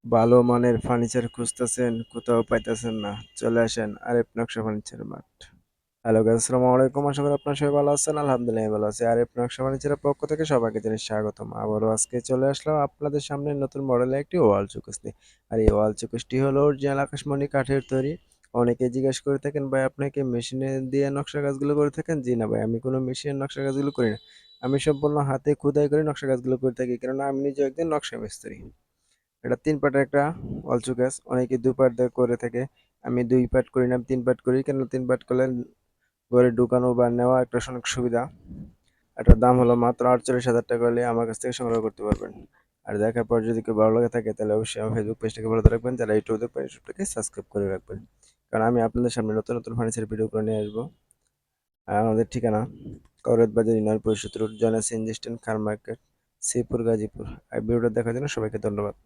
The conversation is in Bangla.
ভালো মানের ফার্নিচার খুঁজতেছেন, কোথাও পাইতেছেন না? চলে আসেন আরিফ নকশা ফার্নিচার মার্ট। হ্যালো গাইস, আসসালামু আলাইকুম। আশা করি আপনারা সবাই ভালো আছেন। আলহামদুলিল্লাহ আমি ভালো আছি। আরিফ নকশা ফার্নিচারের পক্ষ থেকে সবাইকে জানাই স্বাগতম। আবারও আজকে চলে আসলাম আপনাদের সামনে নতুন মডেলের একটি ওয়াল শোকেস নিয়ে। আর এই ওয়াল শোকেসটি হলো অরিজিনাল আকাশমণি কাঠের তৈরি। অনেকে জিজ্ঞেস করে থাকেন, ভাই আপনাকে মেশিনে দিয়ে নকশা কাজগুলো করে থাকেন? জি না ভাই, আমি কোনো মেশিনের নকশা কাজগুলো করি না। আমি সম্পূর্ণ হাতে খোদাই করে নকশা কাজগুলো করে থাকি, কেননা আমি নিজে একজন নকশা মিস্ত্রি। এটা ৩ পার্টের একটা ওয়াল শোকেস। অনেকে ২ পার্ট দিয়ে করে থাকে। আমি ২ পার্ট করি না, আমি ৩ পার্ট করি। কেন ৩ পার্ট করলে ঘরে ঢুকানো বা নেওয়া একটা অনেক সুবিধা। এটার দাম হলো মাত্র ৪৮,০০০ টাকা হলে আমার কাছ থেকে সংগ্রহ করতে পারবেন। আর দেখার পর যদি কেউ ভালো লাগে থাকে তাহলে অবশ্যই আমার ফেসবুক পেজটাকে ফলো রাখবেন, যারা ইউটিউব দেখবেন ইউটিউবটাকে সাবস্ক্রাইব করে রাখবেন। কারণ আমি আপনাদের সামনে নতুন নতুন ফার্নিচার ভিডিও করে নিয়ে আসবো। আর আমাদের ঠিকানা কওরত বাজার ইউনিয়ন পরিষদ রোড, জয়নাল সিএনজি স্ট্যান্ড, খান মার্কেট, শ্রীপুর, গাজীপুর। আর ভিডিওটা দেখার জন্য সবাইকে ধন্যবাদ।